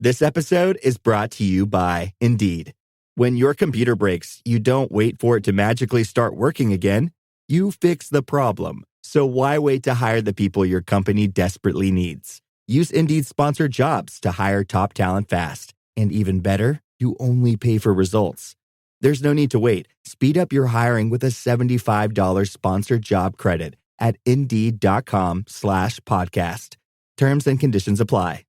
This episode is brought to you by Indeed. When your computer breaks, you don't wait for it to magically start working again. You fix the problem. So why wait to hire the people your company desperately needs? Use Indeed's sponsored jobs to hire top talent fast. And even better, you only pay for results. There's no need to wait. Speed up your hiring with a $75 sponsored job credit at Indeed.com/podcast. Terms and conditions apply.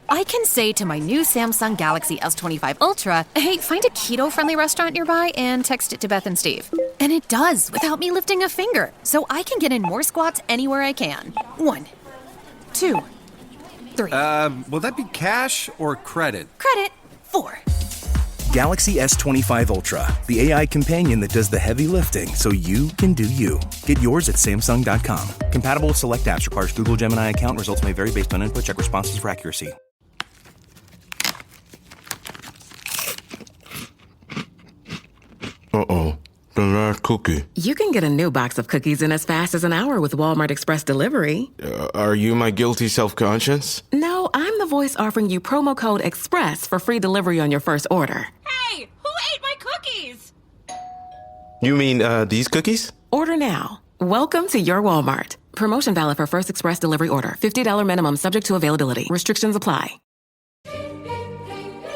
I can say to my new Samsung Galaxy S25 Ultra, hey, find a keto-friendly restaurant nearby and text it to Beth and Steve. And it does without me lifting a finger, so I can get in more squats anywhere I can. 1, 2, 3. Will that be cash or credit? Credit. 4. Galaxy S25 Ultra, the AI companion that does the heavy lifting so you can do you. Get yours at Samsung.com. Compatible with select apps. Requires Google Gemini account. Results may vary based on input. Check responses for accuracy. Uh-oh, the last cookie. You can get a new box of cookies in as fast as an hour with Walmart Express Delivery. Are you my guilty self-conscience? No, I'm the voice offering you promo code EXPRESS for free delivery on your first order. Hey, who ate my cookies? You mean, these cookies? Order now. Welcome to your Walmart. Promotion valid for first express delivery order. $50 minimum subject to availability. Restrictions apply.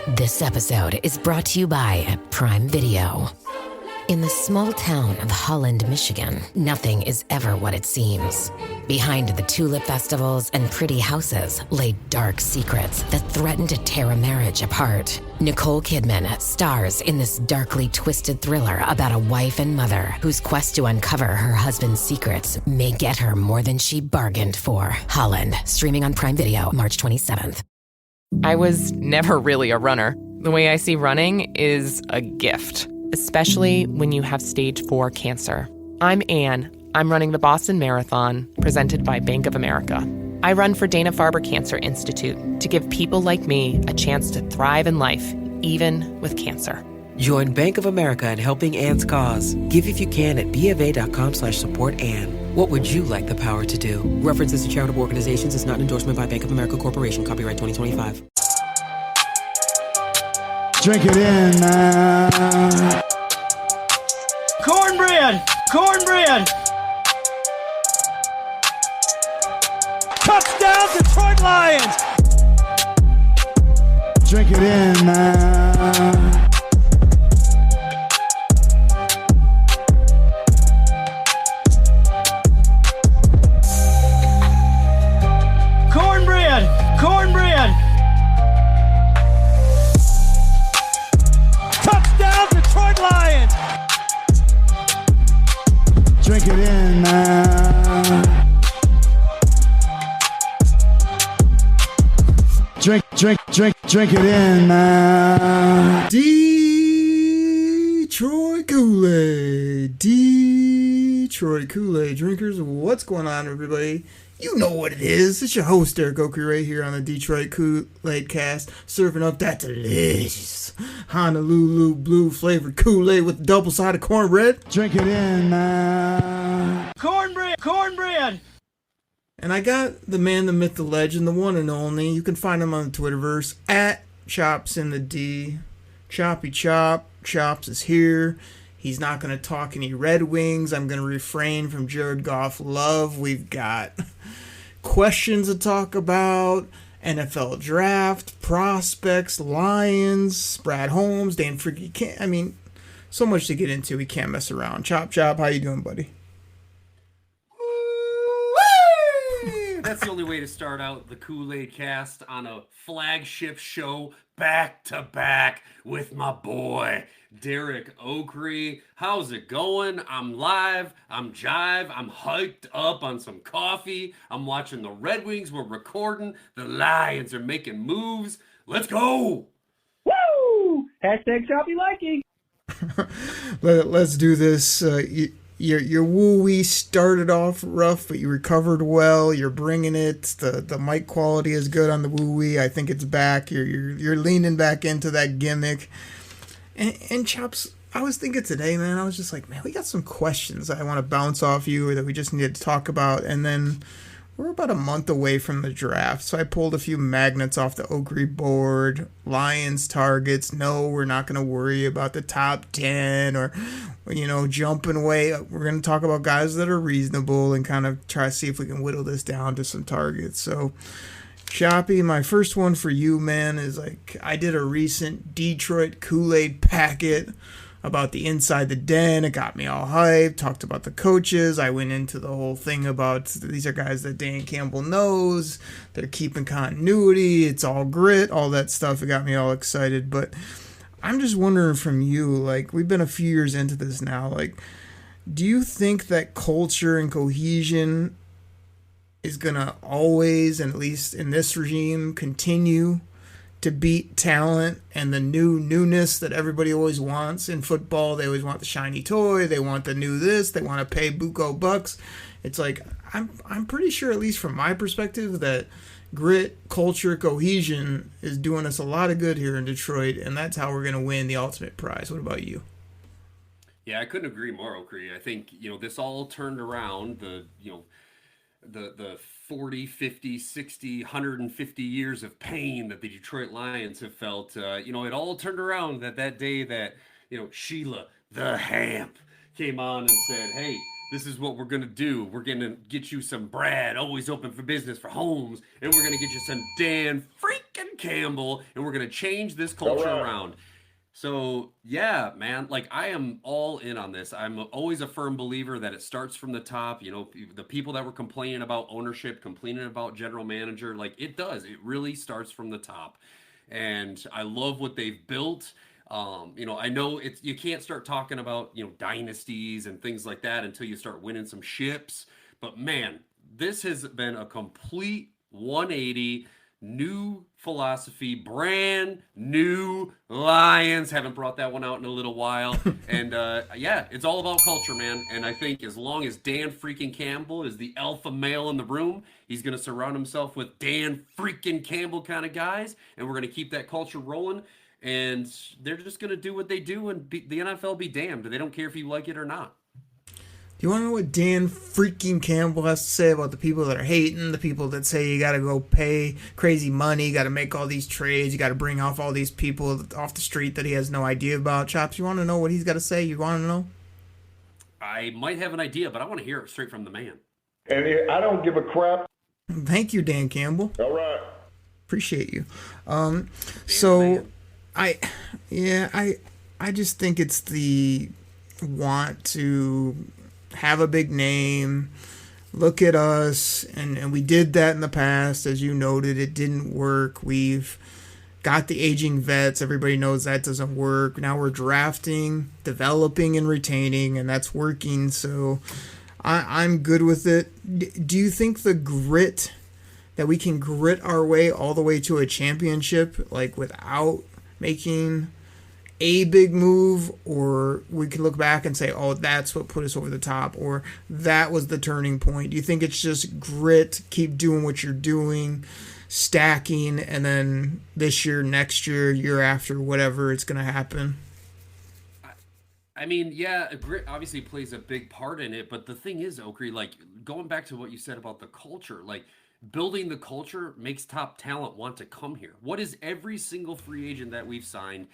This episode is brought to you by Prime Video. In the small town of Holland, Michigan, nothing is ever what it seems. Behind the tulip festivals and pretty houses lay dark secrets that threaten to tear a marriage apart. Nicole Kidman stars in this darkly twisted thriller about a wife and mother whose quest to uncover her husband's secrets may get her more than she bargained for. Holland, streaming on Prime Video, March 27th. I was never really a runner. The way I see running is a gift, especially when you have stage 4 cancer. I'm Anne. I'm running the Boston Marathon, presented by Bank of America. I run for Dana-Farber Cancer Institute to give people like me a chance to thrive in life, even with cancer. Join Bank of America in helping Anne's cause. Give if you can at BofA.com/supportAnne. What would you like the power to do? References to charitable organizations is not an endorsement by Bank of America Corporation. Copyright 2025. Drink it in, man. Cornbread! Cornbread! Touchdown, Detroit Lions! Drink it in, man. Cornbread! Cornbread! Touchdown, Detroit Lions! Drink it in, man. Drink it in, man. Detroit Koolaid. Detroit Koolaid drinkers. What's going on, everybody? You know what it is. It's your host, Derek Oakley, right here on the Detroit Koolaid Cast, serving up that delicious Honolulu blue flavored Kool-Aid with double-sided cornbread. Drink it in, man. Cornbread! Cornbread! And I got the man, the myth, the legend, the one and only. You can find him on the Twitterverse at Chops in the D. Choppy Chop. Chops is here. He's not going to talk any Red Wings. I'm going to refrain from Jared Goff love. We've got questions to talk about. NFL draft, prospects, Lions, Brad Holmes, Dan Fricke. I mean, so much to get into. We can't mess around. Chop, how you doing, buddy? That's the only way to start out the Koolaid Cast on a flagship show back to back with my boy, Derek Oakley. How's it going? I'm live, I'm jive, I'm hyped up on some coffee. I'm watching the Red Wings, we're recording, the Lions are making moves. Let's go! Woo! Hashtag choppy liking. Let's do this. Your woo-wee started off rough, but you recovered well. You're bringing it. The mic quality is good on the woo-wee. I think it's back. You're leaning back into that gimmick. And Chops, I was thinking today, man, I was just like, man, we got some questions that I want to bounce off you or that we just need to talk about. And then we're about a month away from the draft, so I pulled a few magnets off the Oakley board. Lions targets. No, we're not going to worry about the top 10 or, jumping away. We're going to talk about guys that are reasonable and kind of try to see if we can whittle this down to some targets. So, Choppy, my first one for you, man, is I did a recent Detroit Koolaid packet about the inside the den. It got me all hyped. Talked about the coaches. I went into the whole thing about these are guys that Dan Campbell knows. They're keeping continuity. It's all grit, all that stuff. It got me all excited. But I'm just wondering from you, we've been a few years into this now. Do you think that culture and cohesion is going to always, and at least in this regime, continue to beat talent and the newness that everybody always wants in football? They always want the shiny toy. They want the new this. They want to pay buco bucks. It's I'm pretty sure, at least from my perspective, that grit, culture, cohesion is doing us a lot of good here in Detroit, and that's how we're going to win the ultimate prize. What about you? Yeah, I couldn't agree more, Oakley. I think, this all turned around, the 40, 50, 60, 150 years of pain that the Detroit Lions have felt. It all turned around that day that, Sheila, the Hamp, came on and said, hey, this is what we're going to do. We're going to get you some Brad, always open for business for Holmes, and we're going to get you some Dan freaking Campbell, and we're going to change this culture around. So, yeah, man, I am all in on this. I'm always a firm believer that it starts from the top. The people that were complaining about ownership, complaining about general manager, it does. It really starts from the top. And I love what they've built. I know you can't start talking about, dynasties and things like that until you start winning some ships. But, man, this has been a complete 180. New philosophy, brand new Lions. Haven't brought that one out in a little while. And it's all about culture, man. And I think as long as Dan freaking Campbell is the alpha male in the room, he's going to surround himself with Dan freaking Campbell kind of guys. And we're going to keep that culture rolling. And they're just going to do what they do, and the NFL be damned. They don't care if you like it or not. Do you want to know what Dan freaking Campbell has to say about the people that are hating, the people that say you got to go pay crazy money, you got to make all these trades, you got to bring off all these people off the street that he has no idea about? Chops, you want to know what he's got to say? You want to know? I might have an idea, but I want to hear it straight from the man. And I don't give a crap. Thank you, Dan Campbell. All right. Appreciate you. So, I just think it's the want to have a big name, look at us, and we did that in the past. As you noted, it didn't work. We've got the aging vets. Everybody knows that doesn't work. Now we're drafting, developing, and retaining, and that's working. So I'm good with it. Do you think the grit, that we can grit our way all the way to a championship, without making a big move, or we can look back and say, oh, that's what put us over the top, or that was the turning point? Do you think it's just grit, keep doing what you're doing, stacking, and then this year, next year, year after, whatever, it's going to happen? I mean, yeah, grit obviously plays a big part in it, but the thing is, Oakley, going back to what you said about the culture, building the culture makes top talent want to come here. What is every single free agent that we've signed?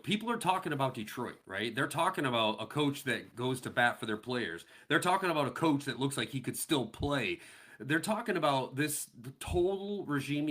People are talking about Detroit, right? They're talking about a coach that goes to bat for their players. They're talking about a coach that looks like he could still play. They're talking about the total regime.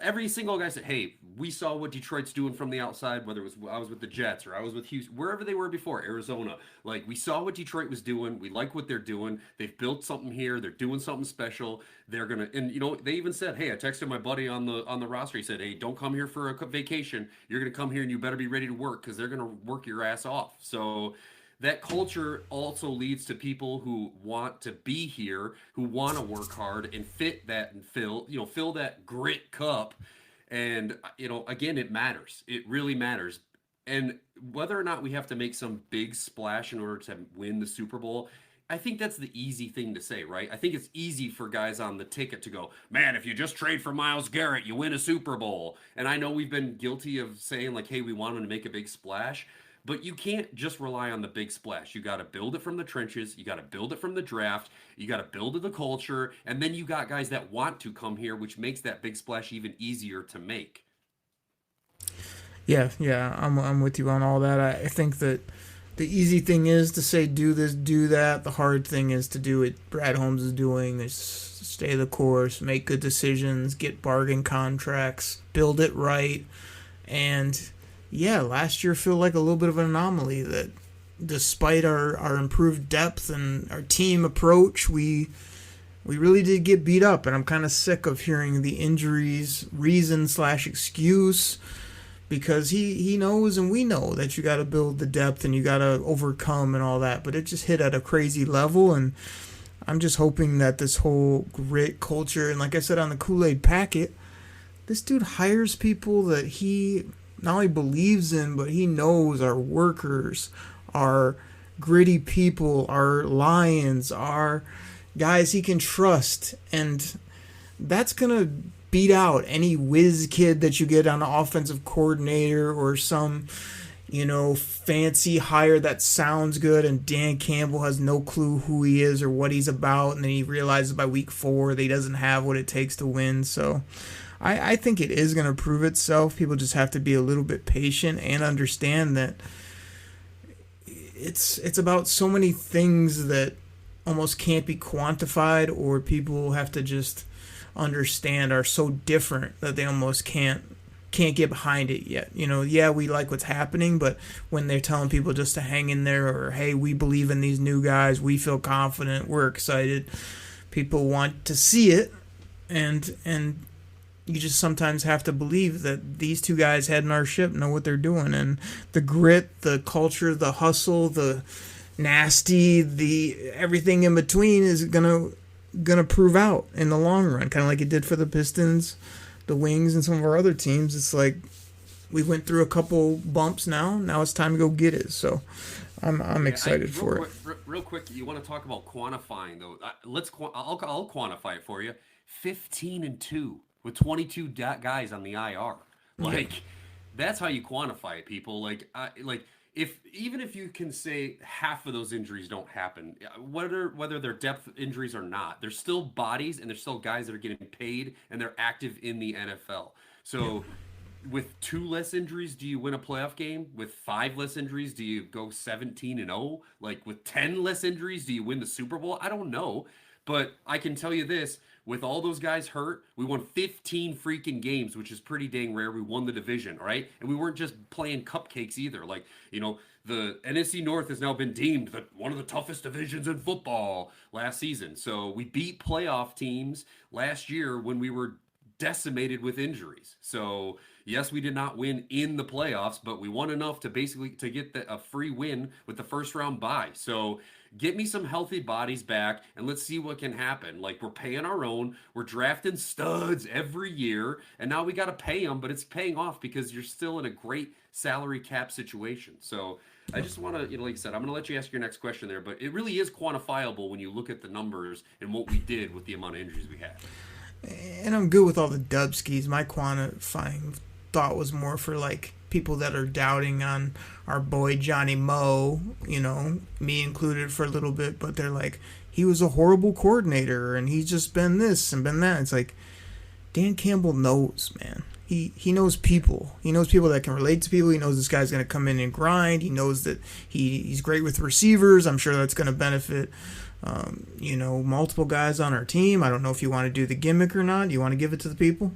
Every single guy said, hey, we saw what Detroit's doing from the outside, whether it was I was with the Jets or I was with Houston, wherever they were before, Arizona. We saw what Detroit was doing. We like what they're doing. They've built something here. They're doing something special. They're going to, and they even said, hey, I texted my buddy on the roster. He said, hey, don't come here for a vacation. You're going to come here and you better be ready to work, because they're going to work your ass off. So that culture also leads to people who want to be here, who want to work hard and fit that and fill that grit cup. And, again, it matters. It really matters. And whether or not we have to make some big splash in order to win the Super Bowl, I think that's the easy thing to say, right? I think it's easy for guys on the ticket to go, man, if you just trade for Myles Garrett, you win a Super Bowl. And I know we've been guilty of saying, hey, we want him to make a big splash. But you can't just rely on the big splash. You got to build it from the trenches. You got to build it from the draft. You got to build the culture. And then you got guys that want to come here, which makes that big splash even easier to make. Yeah, I'm with you on all that. I think that the easy thing is to say do this, do that. The hard thing is to do what Brad Holmes is doing. Is stay the course, make good decisions, get bargain contracts, build it right. And yeah, last year felt like a little bit of an anomaly that despite our improved depth and our team approach, we really did get beat up. And I'm kind of sick of hearing the injuries reason/excuse. Because he knows and we know that you got to build the depth and you got to overcome and all that. But it just hit at a crazy level. And I'm just hoping that this whole grit culture, and like I said on the Kool-Aid packet, this dude hires people that he not only believes in, but he knows are workers, are gritty people, are lions, are guys he can trust. And that's going to beat out any whiz kid that you get on an offensive coordinator or some, fancy hire that sounds good and Dan Campbell has no clue who he is or what he's about, and then he realizes by week 4 that he doesn't have what it takes to win. So I think it is going to prove itself. People just have to be a little bit patient and understand that it's about so many things that almost can't be quantified, or people have to just understand are so different that they almost can't get behind it yet. Yeah, we like what's happening, but when they're telling people just to hang in there, or hey, we believe in these new guys, we feel confident, we're excited, people want to see it, and you just sometimes have to believe that these two guys heading our ship know what they're doing, and the grit, the culture, the hustle, the nasty, the everything in between is gonna prove out in the long run, kind of like it did for the Pistons, the Wings, and some of our other teams. It's like we went through a couple bumps now it's time to go get it. So I'm excited for it. Real quick, you want to talk about quantifying though? I'll quantify it for you. 15-2 with 22 guys on the IR. That's how you quantify it, people. Even if you can say half of those injuries don't happen, whether they're depth injuries or not, they're still bodies and they're still guys that are getting paid and they're active in the NFL. So with 2 less injuries, do you win a playoff game? With 5 less injuries, do you go 17-0? With 10 less injuries, do you win the Super Bowl? I don't know. But I can tell you this, with all those guys hurt, we won 15 freaking games, which is pretty dang rare. We won the division, right? And we weren't just playing cupcakes either. The NFC North has now been deemed one of the toughest divisions in football last season. So we beat playoff teams last year when we were decimated with injuries. So yes, we did not win in the playoffs, but we won enough to get a free win with the first round bye. So get me some healthy bodies back, and let's see what can happen. We're paying our own. We're drafting studs every year, and now we got to pay them, but it's paying off because you're still in a great salary cap situation. So I just want to, like I said, I'm going to let you ask your next question there, but it really is quantifiable when you look at the numbers and what we did with the amount of injuries we had. And I'm good with all the dubskis. My quantifying thought was more for people that are doubting on our boy Johnny Moe, me included for a little bit, but they're like, he was a horrible coordinator and he's just been this and been that. It's like, Dan Campbell knows, man. He knows people. He knows people that can relate to people. He knows this guy's going to come in and grind. He knows that he's great with receivers. I'm sure that's going to benefit, multiple guys on our team. I don't know if you want to do the gimmick or not. Do you want to give it to the people?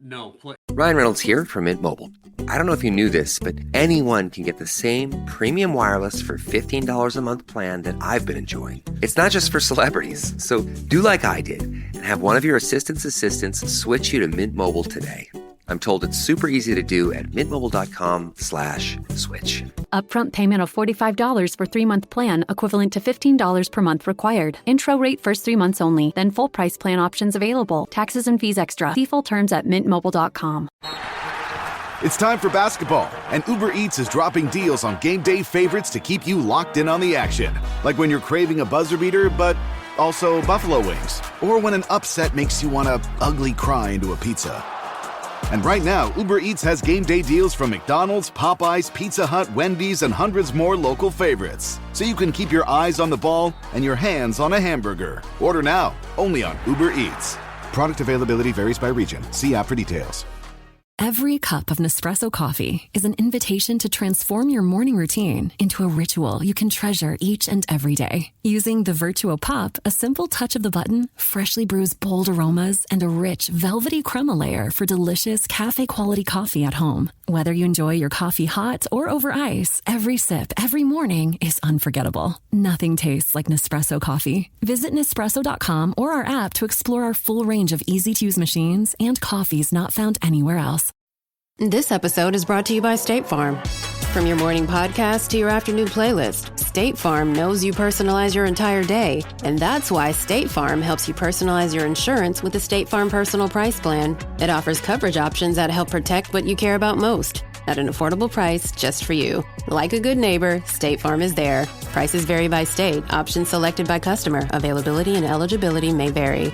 No. Ryan Reynolds here from Mint Mobile. I don't know if you knew this, but anyone can get the same premium wireless for $15 a month plan that I've been enjoying. It's not just for celebrities. So do like I did and have one of your assistants switch you to Mint Mobile today. I'm told it's super easy to do at mintmobile.com/switch. Upfront payment of $45 for 3-month plan, equivalent to $15 per month required. Intro rate first 3 months only, then full price plan options available. Taxes and fees extra. See full terms at mintmobile.com. It's time for basketball, and Uber Eats is dropping deals on game day favorites to keep you locked in on the action. Like when you're craving a buzzer beater, but also buffalo wings. Or when an upset makes you want to ugly cry into a pizza. And right now, Uber Eats has game day deals from McDonald's, Popeyes, Pizza Hut, Wendy's, and hundreds more local favorites. So you can keep your eyes on the ball and your hands on a hamburger. Order now, only on Uber Eats. Product availability varies by region. See app for details. Every cup of Nespresso coffee is an invitation to transform your morning routine into a ritual you can treasure each and every day. Using the Virtuo Pup, a simple touch of the button freshly brews bold aromas and a rich, velvety crema layer for delicious cafe-quality coffee at home. Whether you enjoy your coffee hot or over ice, every sip, every morning is unforgettable. Nothing tastes like Nespresso coffee. Visit Nespresso.com or our app to explore our full range of easy-to-use machines and coffees not found anywhere else. This episode is brought to you by State Farm. From your morning podcast to your afternoon playlist, State Farm knows you personalize your entire day, and that's why State Farm helps you personalize your insurance with the State Farm Personal Price Plan. It offers coverage options that help protect what you care about most at an affordable price just for you. Like a good neighbor, State Farm is there. Prices vary by state. Options selected by customer. Availability and eligibility may vary.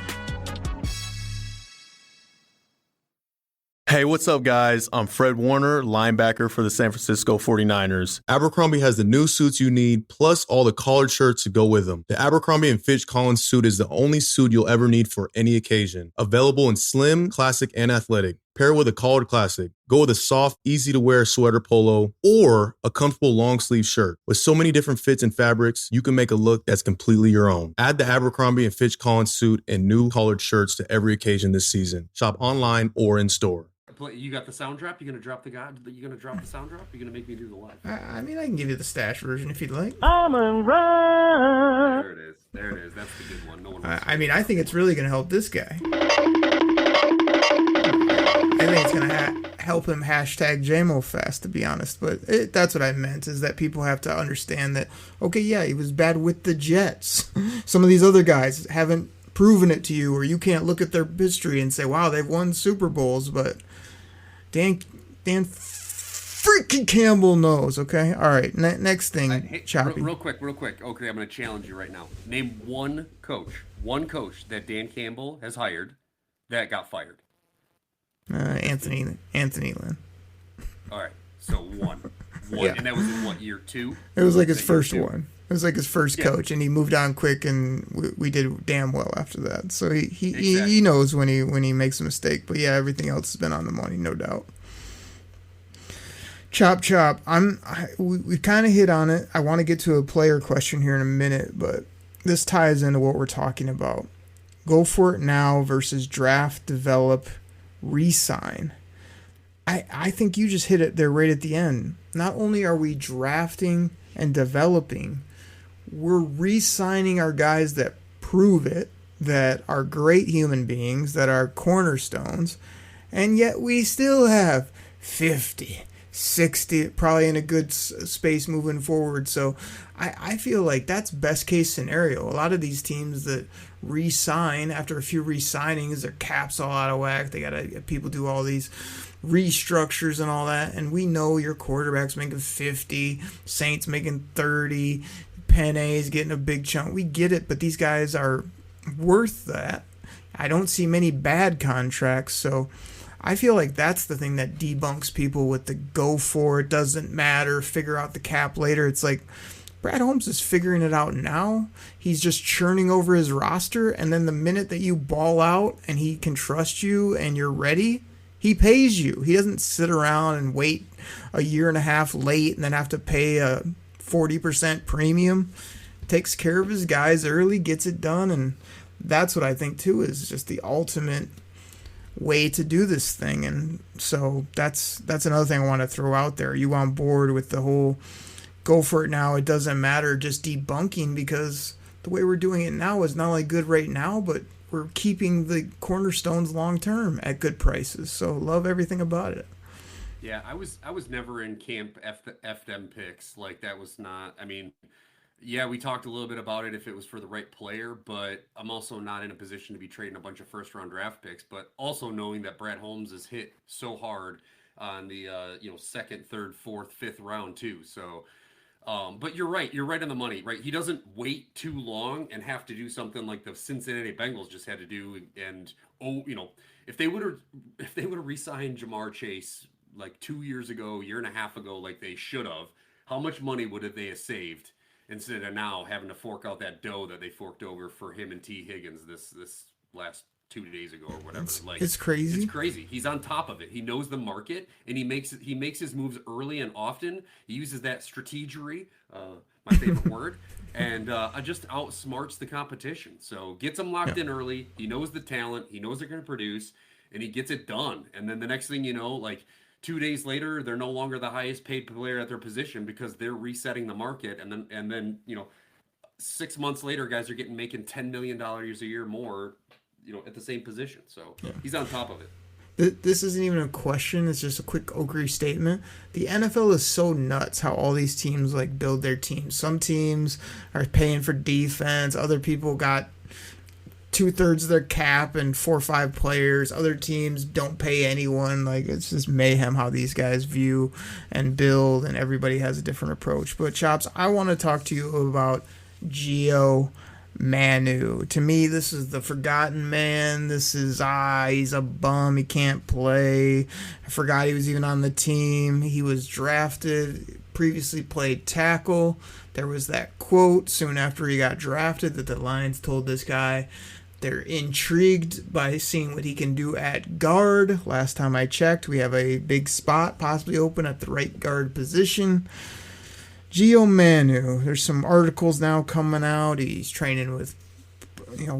Hey, what's up, guys? I'm Fred Warner, linebacker for the San Francisco 49ers. Abercrombie has the new suits you need, plus all the collared shirts to go with them. The Abercrombie & Fitch Collins suit is the only suit you'll ever need for any occasion. Available in slim, classic, and athletic. Pair with a collared classic. Go with a soft, easy-to-wear sweater polo or a comfortable long-sleeve shirt. With so many different fits and fabrics, you can make a look that's completely your own. Add the Abercrombie & Fitch Collins suit and new collared shirts to every occasion this season. Shop online or in store. You got the sound drop? You gonna drop the sound drop? You gonna make me do the live? I mean, I can give you the stash version if you'd like. I'm a run. There it is. That's the good one. No one. I mean, I think it's really gonna help this guy. I think it's gonna help him hashtag JMOFest, to be honest. But that's what I meant, is that people have to understand that, okay, yeah, he was bad with the Jets. Some of these other guys haven't proven it to you, or you can't look at their history and say, wow, they've won Super Bowls, but Dan freaking Campbell knows, okay? All right, next thing, hey, Choppy. Real quick. Okay, I'm going to challenge you right now. Name one coach that Dan Campbell has hired that got fired. Anthony Lynn. All right, so one. Yeah. And that was in what, year 2? It was like his first one. It was like his first coach, and he moved on quick, and we did damn well after that. So he knows when he makes a mistake. But yeah, everything else has been on the money, no doubt. Chop. We kind of hit on it. I want to get to a player question here in a minute, but this ties into what we're talking about. Go for it now versus draft, develop, re-sign. I think you just hit it there right at the end. Not only are we drafting and developing, we're re-signing our guys that prove it, that are great human beings, that are cornerstones, and yet we still have 50, 60, probably in a good space moving forward. So I feel like that's best case scenario. A lot of these teams that re-sign after a few re-signings, their cap's all out of whack. They gotta people do all these restructures and all that, and we know your quarterback's making 50, Saints making 30, Penny's getting a big chunk. We get it, but these guys are worth that. I don't see many bad contracts, so I feel like that's the thing that debunks people with the go for it, doesn't matter, figure out the cap later. It's like Brad Holmes is figuring it out now. He's just churning over his roster, and then the minute that you ball out and he can trust you and you're ready, he pays you. He doesn't sit around and wait a year and a half late and then have to pay a 40% premium. Takes care of his guys early, gets it done, and that's what I think too is just the ultimate way to do this thing. And so that's another thing I want to throw out there. Are you on board with the whole go for it now, it doesn't matter, just debunking? Because the way we're doing it now is not only good right now, but we're keeping the cornerstones long term at good prices. So love everything about it. Yeah, I was never in camp F them picks. Like, that was not, I mean, yeah, we talked a little bit about it if it was for the right player, but I'm also not in a position to be trading a bunch of first round draft picks, but also knowing that Brad Holmes is hit so hard on the second, third, fourth, fifth round too. So But you're right. You're right on the money, right? He doesn't wait too long and have to do something like the Cincinnati Bengals just had to do. And if they would have re-signed Jamar Chase like 2 years ago, year and a half ago, like they should have, how much money would they have saved instead of now having to fork out that dough that they forked over for him and T. Higgins this last 2 days ago or whatever? It's crazy. It's crazy. He's on top of it. He knows the market, and he makes his moves early and often. He uses that strategery, my favorite word, and just outsmarts the competition. So gets them locked in early. He knows the talent. He knows they're going to produce, and he gets it done. And then the next thing you know, like 2 days later, they're no longer the highest paid player at their position because they're resetting the market. And then 6 months later, guys are making $10 million a year more, at the same position. So he's on top of it. This isn't even a question. It's just a quick Oakery statement. The NFL is so nuts how all these teams like build their teams. Some teams are paying for defense. Other people got 2/3 of their cap and 4 or 5 players. Other teams don't pay anyone. Like, it's just mayhem how these guys view and build, and everybody has a different approach. But Chops, I want to talk to you about Gio Manu. To me, this is the forgotten man. This is, he's a bum. He can't play. I forgot he was even on the team. He was drafted, previously played tackle. There was that quote soon after he got drafted that the Lions told this guy they're intrigued by seeing what he can do at guard. Last time I checked, we have a big spot possibly open at the right guard position. Gio Manu, there's some articles now coming out. He's training with,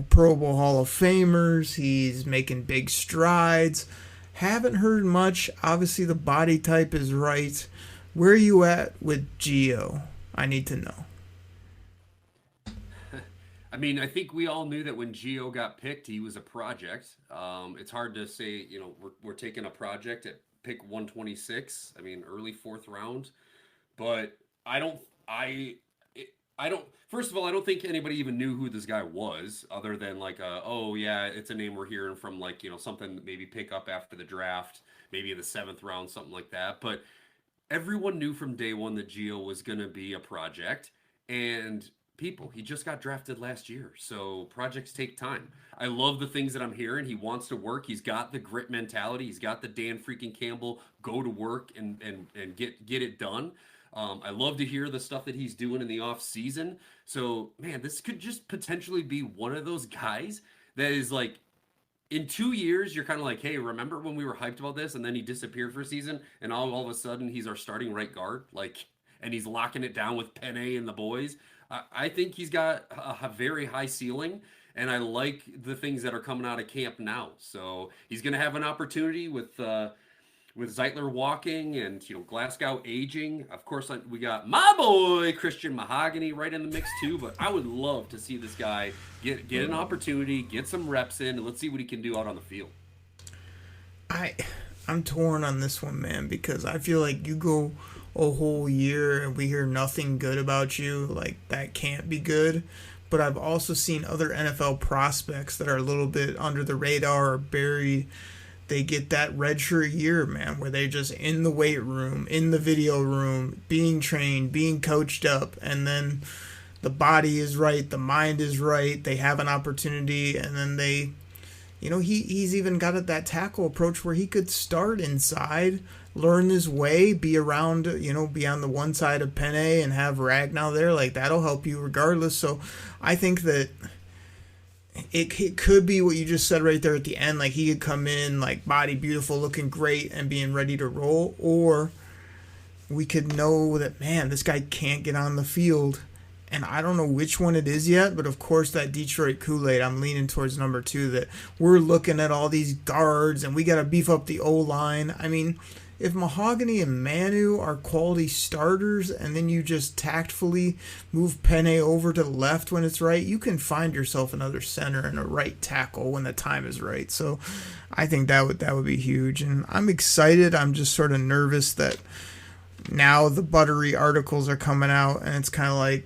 Pro Bowl Hall of Famers. He's making big strides. Haven't heard much. Obviously, the body type is right. Where are you at with Gio? I need to know. I mean, I think we all knew that when Gio got picked, he was a project. It's hard to say, we're taking a project at pick 126. I mean, early 4th round. But first of all, I don't think anybody even knew who this guy was other than like, it's a name we're hearing from, like, something maybe pick up after the draft, maybe in the 7th round, something like that. But everyone knew from day one that Gio was going to be a project, and he just got drafted last year. So projects take time. I love the things that I'm hearing. He wants to work. He's got the grit mentality. He's got the Dan freaking Campbell go to work and get it done. I love to hear the stuff that he's doing in the off season. So, man, this could just potentially be one of those guys that is like, in 2 years, you're kind of like, hey, remember when we were hyped about this? And then he disappeared for a season, and all of a sudden he's our starting right guard, and he's locking it down with Penne and the boys. I think he's got a very high ceiling, and I like the things that are coming out of camp now. So he's going to have an opportunity with Zeitler walking and Glasgow aging. Of course, we got my boy Christian Mahogany right in the mix too. But I would love to see this guy get an opportunity, get some reps in, and let's see what he can do out on the field. I'm torn on this one, man, because I feel like you go a whole year and we hear nothing good about you. Like, that can't be good. But I've also seen other NFL prospects that are a little bit under the radar or buried. They get that redshirt year, man, where they're just in the weight room, in the video room, being trained, being coached up, and then the body is right, the mind is right, they have an opportunity, and then they, he's even got that tackle approach where he could start inside, learn his way, be around, be on the one side of Penne and have Ragnow there. Like, that'll help you regardless. So I think that it could be what you just said right there at the end. Like, he could come in, like, body beautiful, looking great, and being ready to roll. Or we could know that, man, this guy can't get on the field. And I don't know which one it is yet, but of course that Detroit Koolaid, I'm leaning towards number 2, that we're looking at all these guards and we got to beef up the O-line. I mean, if Mahogany and Manu are quality starters and then you just tactfully move Penne over to the left when it's right, you can find yourself another center and a right tackle when the time is right. So I think that would be huge. And I'm excited. I'm just sort of nervous that now the buttery articles are coming out and it's kind of like,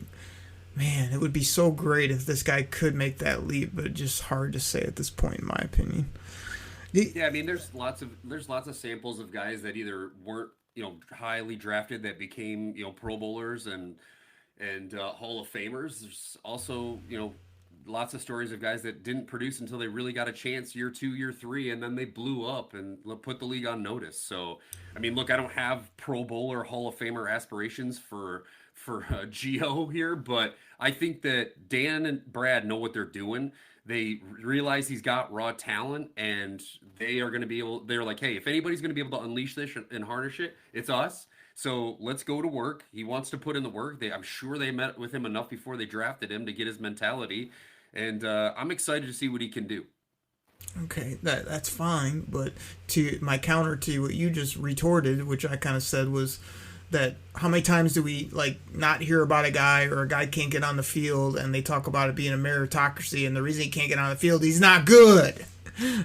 man, it would be so great if this guy could make that leap, but just hard to say at this point, in my opinion. Yeah, I mean, there's lots of samples of guys that either weren't highly drafted that became, Pro Bowlers and Hall of Famers. There's also, lots of stories of guys that didn't produce until they really got a chance year 2, year 3, and then they blew up and put the league on notice. So, I mean, look, I don't have Pro Bowler, Hall of Famer aspirations for Gio here, but I think that Dan and Brad know what they're doing. They realize he's got raw talent, and they are going to be able. They're like, hey, if anybody's going to be able to unleash this and harness it, it's us. So let's go to work. He wants to put in the work. I'm sure they met with him enough before they drafted him to get his mentality, and I'm excited to see what he can do. Okay, that's fine, but to my counter to what you just retorted, which I kind of said was that how many times do we not hear about a guy, or a guy can't get on the field and they talk about it being a meritocracy, and the reason he can't get on the field, he's not good.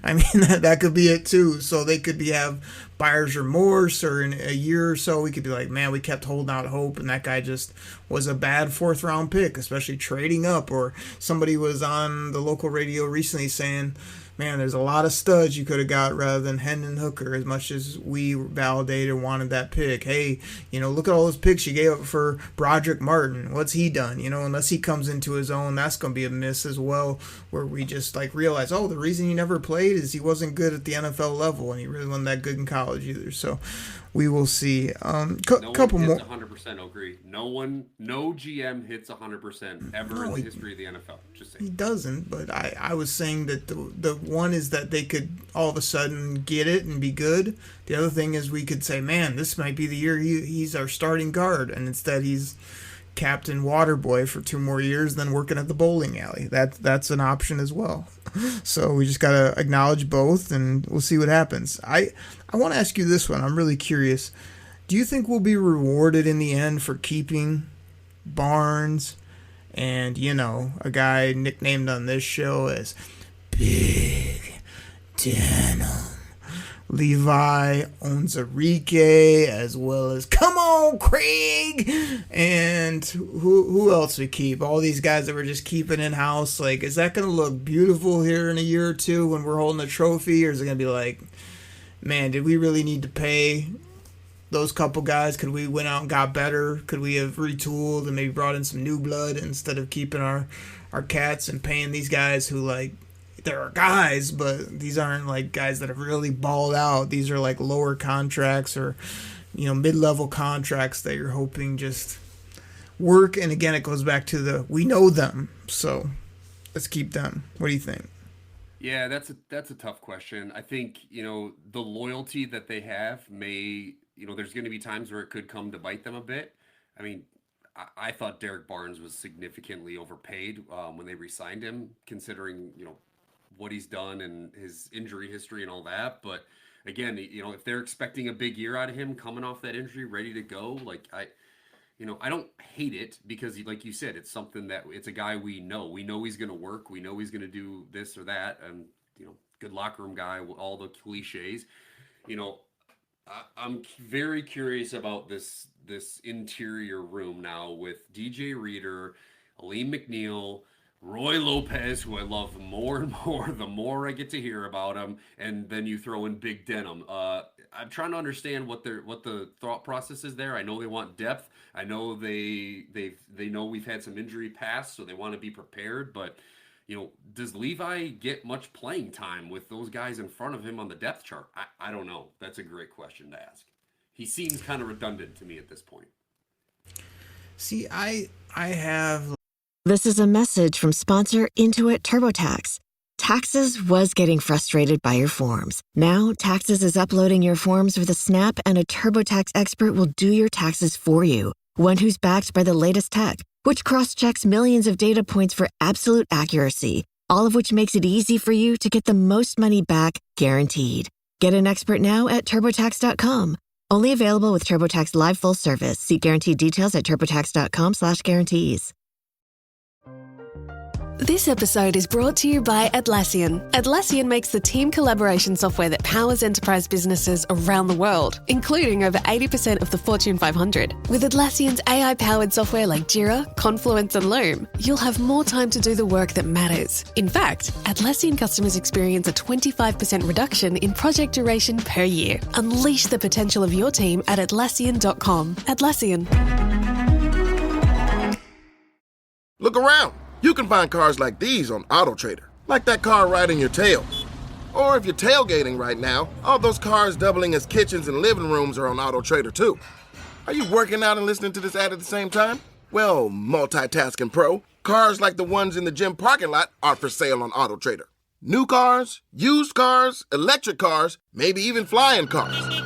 I mean, that could be it too. So they could have buyer's remorse, or in a year or so we could be like, man, we kept holding out hope and that guy just was a bad 4th round pick, especially trading up. Or somebody was on the local radio recently saying, man, there's a lot of studs you could have got rather than Hendon Hooker, as much as we validated and wanted that pick. Hey, look at all those picks you gave up for Broderick Martin. What's he done? Unless he comes into his own, that's going to be a miss as well, where we just realize, oh, the reason he never played is he wasn't good at the NFL level, and he really wasn't that good in college either. So we will see. Couple more. 100% agree. No GM hits 100% ever in the history of the NFL. Just saying. He doesn't, but I was saying that the one is that they could all of a sudden get it and be good. The other thing is we could say, man, this might be the year he's our starting guard, and instead he's Captain Waterboy for 2 more years, then working at the bowling alley. That's an option as well. So we just got to acknowledge both, and we'll see what happens. I want to ask you this one. I'm really curious. Do you think we'll be rewarded in the end for keeping Barnes and, a guy nicknamed on this show as Big Denim? Levi Onwuzurike, as well as Come On Craig, and who else we keep? All these guys that we're just keeping in house. Is that going to look beautiful here in a year or two when we're holding a trophy, or is it going to be like, man, did we really need to pay those couple guys? Could we went out and got better? Could we have retooled and maybe brought in some new blood instead of keeping our cats and paying these guys who there are guys, but these aren't guys that have really balled out. These are lower contracts or, mid-level contracts that you're hoping just work. And again, it goes back to we know them, so let's keep them. What do you think? Yeah, that's a tough question. I think, the loyalty that they have may, there's going to be times where it could come to bite them a bit. I mean, I thought Derek Barnes was significantly overpaid when they re-signed him, considering, what he's done and his injury history and all that. But again, if they're expecting a big year out of him coming off that injury, ready to go, I don't hate it, because like you said, it's something that it's a guy we know he's going to work. We know he's going to do this or that. And, good locker room guy, all the cliches, I'm very curious about this interior room now with DJ Reader, Aleem McNeil, Roy Lopez, who I love more and more the more I get to hear about him, and then you throw in Big Denim. I'm trying to understand what the thought process is there. I know they want depth. I know they know we've had some injury past, so they want to be prepared. But does Levi get much playing time with those guys in front of him on the depth chart? I don't know. That's a great question to ask. He seems kind of redundant to me at this point. See, I have. This is a message from sponsor Intuit TurboTax. Taxes was getting frustrated by your forms. Now, Taxes is uploading your forms with a snap, and a TurboTax expert will do your taxes for you. One who's backed by the latest tech, which cross-checks millions of data points for absolute accuracy, all of which makes it easy for you to get the most money back, guaranteed. Get an expert now at TurboTax.com. Only available with TurboTax Live Full Service. See guaranteed details at TurboTax.com/guarantees. This episode is brought to you by Atlassian. Atlassian makes the team collaboration software that powers enterprise businesses around the world, including over 80% of the Fortune 500. With Atlassian's AI-powered software like Jira, Confluence, and Loom, you'll have more time to do the work that matters. In fact, Atlassian customers experience a 25% reduction in project duration per year. Unleash the potential of your team at Atlassian.com. Atlassian. Look around. You can find cars like these on AutoTrader, like that car right in your tail. Or if you're tailgating right now, all those cars doubling as kitchens and living rooms are on AutoTrader too. Are you working out and listening to this ad at the same time? Well, multitasking pro, cars like the ones in the gym parking lot are for sale on AutoTrader. New cars, used cars, electric cars, maybe even flying cars.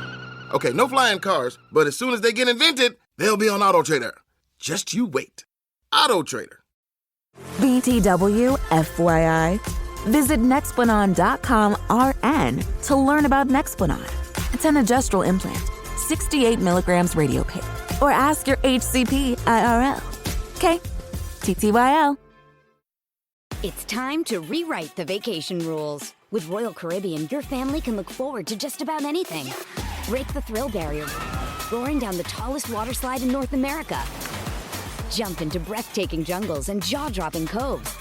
Okay, no flying cars, but as soon as they get invented, they'll be on AutoTrader. Just you wait. AutoTrader. BTW, FYI. Visit Nexplanon.com RN to learn about Nexplanon. It's an adjustable implant, 68 milligrams radiopaque. Or ask your HCP IRL. Okay, TTYL. It's time to rewrite the vacation rules. With Royal Caribbean, your family can look forward to just about anything. Break the thrill barrier, roaring down the tallest water slide in North America. Jump into breathtaking jungles and jaw-dropping coves.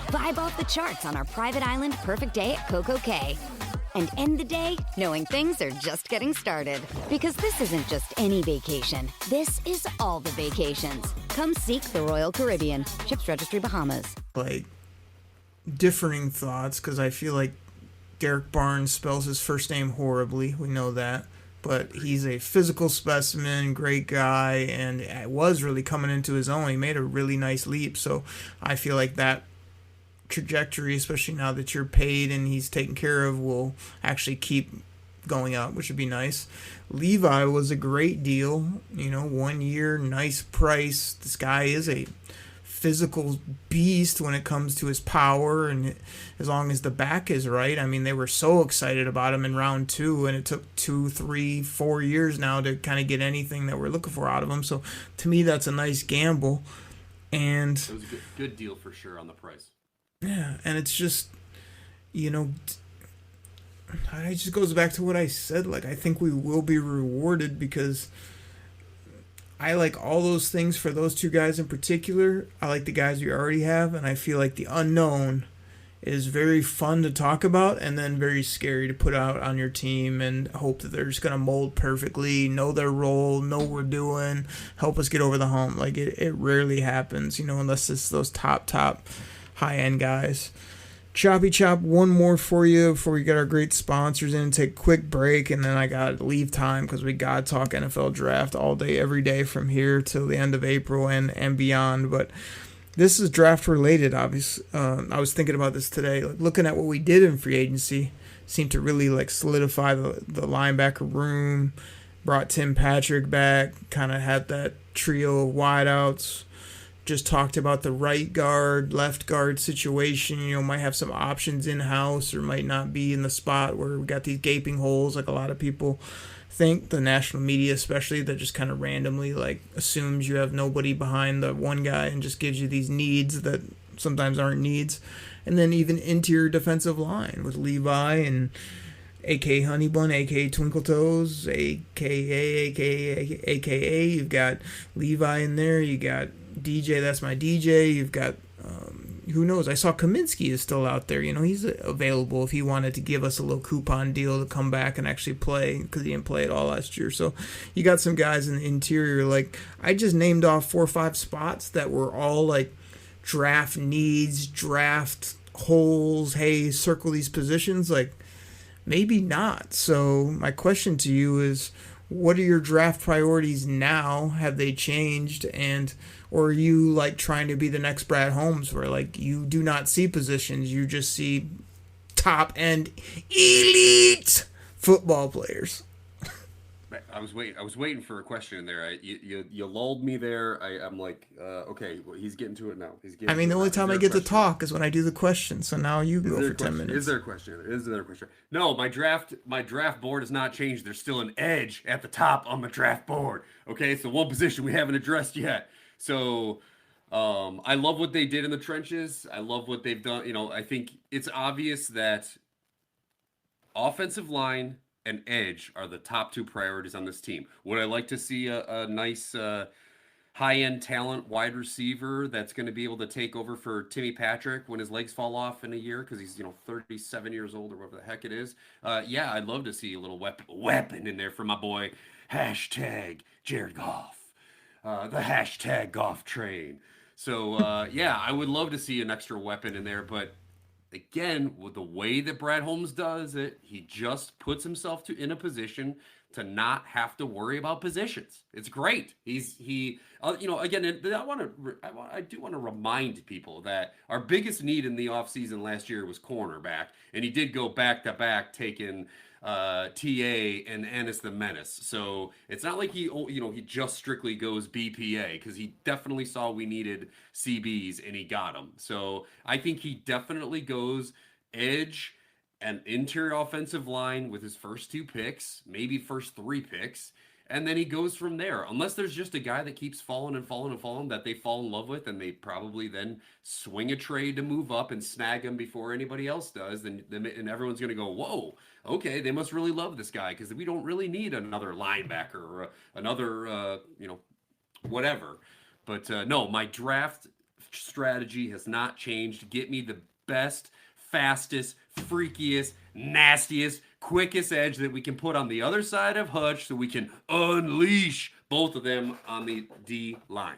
Vibe off the charts on our private island Perfect Day at Coco Cay. And end the day knowing things are just getting started. Because this isn't just any vacation. This is all the vacations. Come seek the Royal Caribbean. Ships Registry, Bahamas. Like, differing thoughts, because I feel like Derek Barnes spells his first name horribly. We know that. But he's a physical specimen, great guy, and it was really coming into his own. He made a really nice leap, so I feel like that trajectory, especially now that you're paid and he's taken care of, will actually keep going up, which would be nice. Levi was a great deal, 1 year, nice price. This guy is a physical beast when it comes to his power, and as long as the back is right. I mean, they were so excited about him in round 2, and it took 2, 3, 4 years now to kind of get anything that we're looking for out of him. So to me, that's a nice gamble, and it was a good deal for sure on the price. Yeah, and it's just, it just goes back to what I said. Like, I think we will be rewarded because I like all those things for those two guys in particular. I like the guys we already have, and I feel like the unknown is very fun to talk about and then very scary to put out on your team and hope that they're just going to mold perfectly, know their role, know what we're doing, help us get over the hump. Like, it rarely happens, unless it's those top high-end guys. Choppy Chop, one more for you before we get our great sponsors in and take a quick break, and then I got to leave time because we got to talk NFL draft all day, every day from here till the end of April and beyond. But this is draft related, obviously. I was thinking about this today, looking at what we did in free agency, seemed to really solidify the linebacker room, brought Tim Patrick back, kind of had that trio of wideouts. Just talked about the right guard, left guard situation. Might have some options in-house or might not be in the spot where we got these gaping holes like a lot of people think. The national media especially, that just kind of randomly assumes you have nobody behind the one guy and just gives you these needs that sometimes aren't needs. And then even interior defensive line with Levi and A.K. Honeybun, A.K. Twinkle Toes, A.K.A. You've got Levi in there. You got DJ, that's my DJ. You've got, who knows? I saw Kaminsky is still out there. He's available if he wanted to give us a little coupon deal to come back and actually play because he didn't play at all last year. So you got some guys in the interior. I just named off 4 or 5 spots that were all draft needs, draft holes. Hey, circle these positions. Maybe not. So my question to you is, what are your draft priorities now? Have they changed? Or are you trying to be the next Brad Holmes where you do not see positions, you just see top end elite football players? I was waiting for a question in there. You lulled me there. I'm okay, well, he's getting to it now. The only time I get to talk is when I do the question. So now you go for 10 minutes. Is there a question? No, my draft board has not changed. There's still an edge at the top on my draft board. Okay, so one position we haven't addressed yet. So I love what they did in the trenches. I love what they've done. I think it's obvious that offensive line and edge are the top two priorities on this team. Would I like to see a nice high-end talent wide receiver that's going to be able to take over for Timmy Patrick when his legs fall off in a year because he's 37 years old or whatever the heck it is? Yeah, I'd love to see a little weapon in there for my boy Jared Goff, the Goff train. So yeah, I would love to see an extra weapon in there, but again, with the way that Brad Holmes does it, he just puts himself in a position to not have to worry about positions. It's great. Again, I do want to remind people that our biggest need in the offseason last year was cornerback, and he did go back to back taking TA and Ennis the Menace. So it's not like he just strictly goes BPA, because he definitely saw we needed CBs and he got them. So I think he definitely goes edge and interior offensive line with his first 2 picks, maybe first 3 picks, and then he goes from there. Unless there's just a guy that keeps falling that they fall in love with, and they probably then swing a trade to move up and snag him before anybody else does, and everyone's going to go, whoa, okay, they must really love this guy, because we don't really need another linebacker or another, whatever. But no, my draft strategy has not changed. Get me the best, fastest, freakiest, nastiest, quickest edge that we can put on the other side of Hutch so we can unleash both of them on the D line.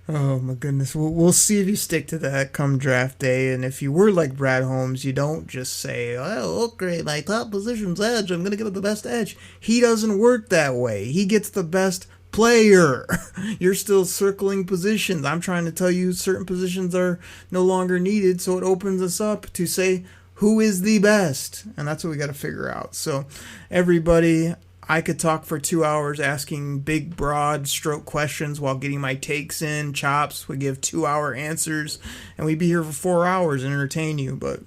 Oh my goodness. We'll see if you stick to that come draft day. And if you were like Brad Holmes, you don't just say, oh, okay, my top position's edge, I'm going to get the best edge. He doesn't work that way. He gets the best player. You're still circling positions. I'm trying to tell you certain positions are no longer needed, so it opens us up to say who is the best, and that's what we got to figure out. So everybody, I could talk for 2 hours asking big broad stroke questions while getting my takes in. Chops would give 2-hour answers, and we'd be here for 4 hours and entertain you, but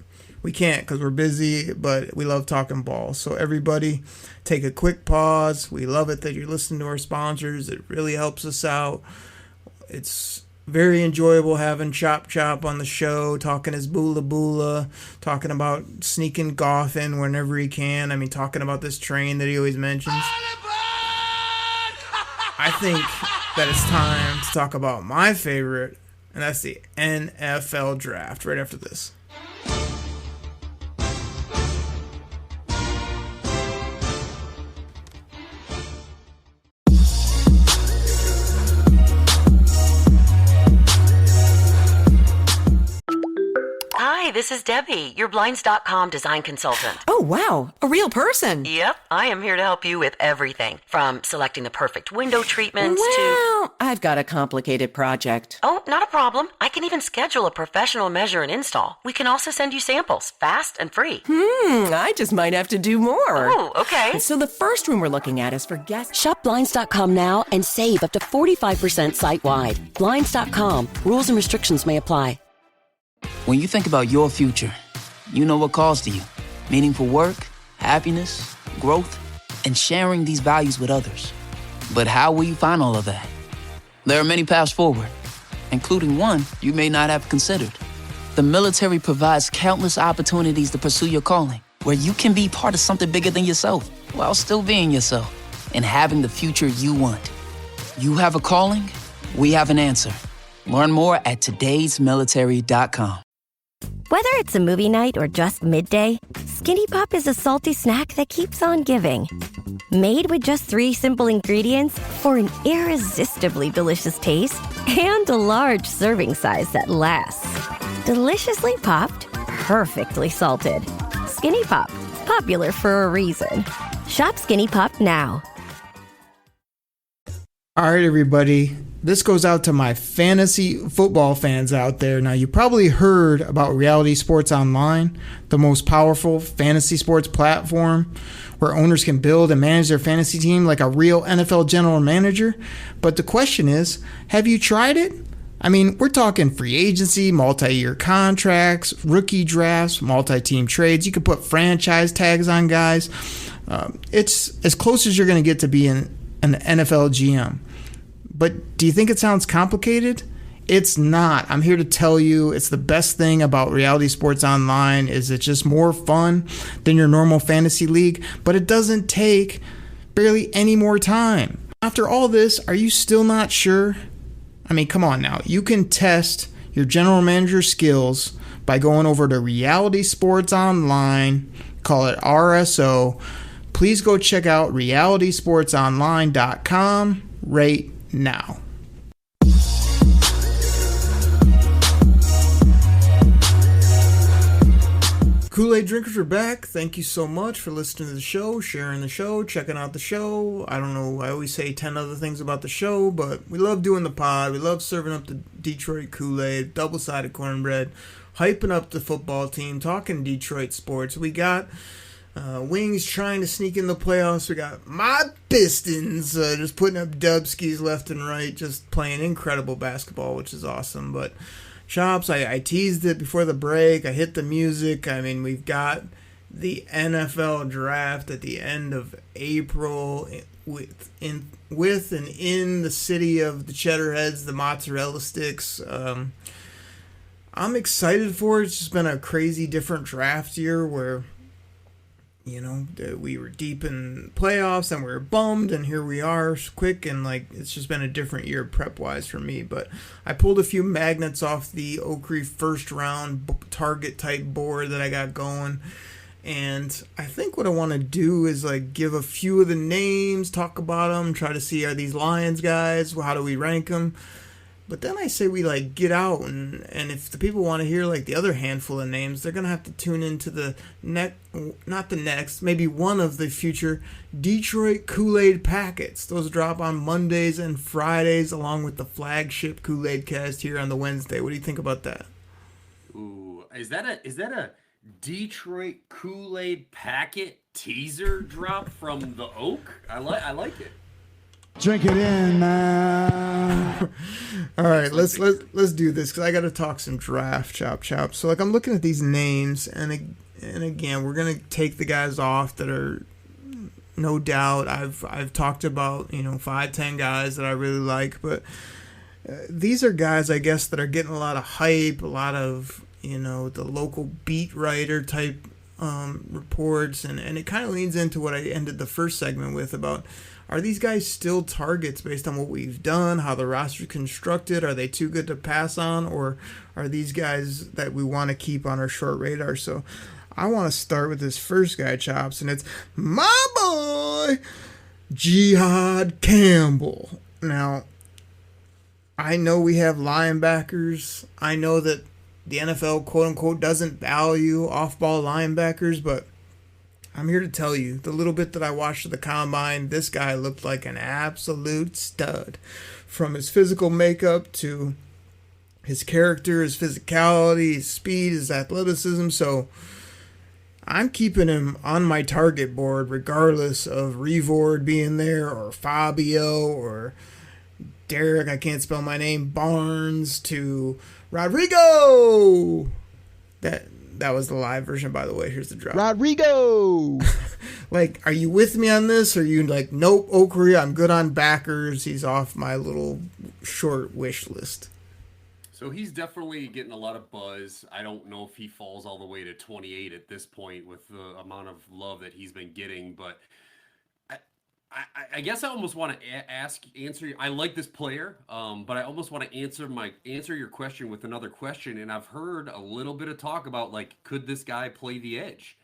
we can't because we're busy, but we love talking ball. So everybody, take a quick pause. We love it that you're listening to our sponsors. It really helps us out. It's very enjoyable having Chop on the show, talking his boola, talking about sneaking Goff in whenever he can. I mean, talking about this train that he always mentions. I think that it's time to talk about my favorite, and that's the NFL draft, right after this. Hi, this is Debbie, your Blinds.com design consultant. Oh, wow. A real person. Yep, I am here to help you with everything, from selecting the perfect window treatments to... Well, I've got a complicated project. Oh, not a problem. I can even schedule a professional measure and install. We can also send you samples, fast and free. I just might have to do more. Oh, okay. So the first room we're looking at is for guests. Shop Blinds.com now and save up to 45% site-wide. Blinds.com. Rules and restrictions may apply. When you think about your future, you know what calls to you. Meaningful work, happiness, growth, and sharing these values with others. But how will you find all of that? There are many paths forward, including one you may not have considered. The military provides countless opportunities to pursue your calling, where you can be part of something bigger than yourself, while still being yourself, and having the future you want. You have a calling, we have an answer. Learn more at todaysmilitary.com. Whether it's a movie night or just midday, Skinny Pop is a salty snack that keeps on giving. Made with just 3 simple ingredients for an irresistibly delicious taste and a large serving size that lasts. Deliciously popped, perfectly salted. Skinny Pop, popular for a reason. Shop Skinny Pop now. All right, everybody. This goes out to my fantasy football fans out there. Now, you probably heard about Reality Sports Online, the most powerful fantasy sports platform where owners can build and manage their fantasy team like a real NFL general manager. But the question is, have you tried it? I mean, we're talking free agency, multi-year contracts, rookie drafts, multi-team trades. You can put franchise tags on guys. It's as close as you're going to get to being an NFL GM. But do you think it sounds complicated? It's not. I'm here to tell you it's the best thing about Reality Sports Online is it's just more fun than your normal fantasy league, but it doesn't take barely any more time. After all this, are you still not sure? I mean, come on now. You can test your general manager skills by going over to Reality Sports Online, call it RSO. Please go check out realitysportsonline.com right now. Kool-Aid drinkers are back. Thank you so much for listening to the show, sharing the show, checking out the show. I don't know, I always say 10 other things about the show, but we love doing the pod. We love serving up the Detroit Kool-Aid, double-sided cornbread, hyping up the football team, talking Detroit sports. We got Wings trying to sneak in the playoffs. We got my Pistons just putting up dubskis left and right, just playing incredible basketball, which is awesome. But Chops, I teased it before the break. I hit the music. I mean, we've got the NFL draft at the end of April with and in the city of the Cheddarheads, the mozzarella sticks. I'm excited for it. It's just been a crazy different draft year where, you know, we were deep in playoffs and we were bummed, and here we are quick, and like it's just been a different year prep wise for me. But I pulled a few magnets off the Oak Reef first round target type board that I got going, and I think what I want to do is like give a few of the names, talk about them, try to see, are these Lions guys, how do we rank them. But then I say we like get out, and if the people want to hear like the other handful of names, they're gonna have to tune into the maybe one of the future Detroit Koolaid packets. Those drop on Mondays and Fridays, along with the flagship Koolaid Cast here on the Wednesday. What do you think about that? Ooh, is that a Detroit Kool-Aid packet teaser drop from the Oak? I like it. Drink it in, man. All right, let's do this because I got to talk some draft, chop. So like I'm looking at these names, and again we're gonna take the guys off that are no doubt. I've talked about 5-10 guys that I really like, but these are guys I guess that are getting a lot of hype, a lot of the local beat writer type reports, and it kind of leans into what I ended the first segment with about. Are these guys still targets based on what we've done, how the roster is constructed? Are they too good to pass on, or are these guys that we want to keep on our short radar? So I want to start with this first guy, Chops, and it's my boy, Jihad Campbell. Now, I know we have linebackers. I know that the NFL, quote-unquote, doesn't value off-ball linebackers, but I'm here to tell you, the little bit that I watched of the Combine, this guy looked like an absolute stud. From his physical makeup to his character, his physicality, his speed, his athleticism. So I'm keeping him on my target board regardless of Revord being there, or Fabio, or Derek, I can't spell my name, Barnes, to Rodrigo. That was the live version, by the way. Here's the drop. Rodrigo! Like, are you with me on this? Or are you like, nope, Oakery, I'm good on backers. He's off my little short wish list. So he's definitely getting a lot of buzz. I don't know if he falls all the way to 28 at this point with the amount of love that he's been getting, but I guess I almost want to answer. I like this player, but I almost want to answer your question with another question. And I've heard a little bit of talk about like, could this guy play the edge?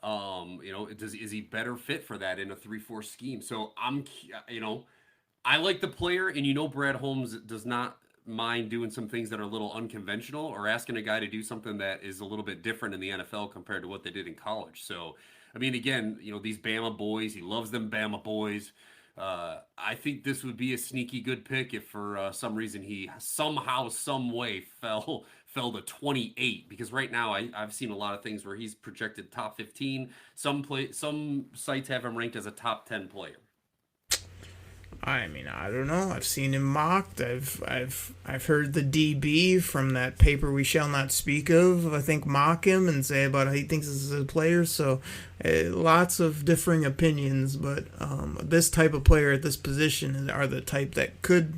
Is he better fit for that in a 3-4 scheme? So I like the player, and Brad Holmes does not mind doing some things that are a little unconventional, or asking a guy to do something that is a little bit different in the NFL compared to what they did in college. So. I mean, again, these Bama boys, he loves them Bama boys. I think this would be a sneaky good pick if for some reason he somehow, some way fell to 28, because right now I've seen a lot of things where he's projected top 15. Some sites have him ranked as a top 10 player. I mean, I don't know. I've seen him mocked. I've heard the DB from that paper we shall not speak of, I think, mock him and say about how he thinks this is a player. So, lots of differing opinions. But this type of player at this position are the type that could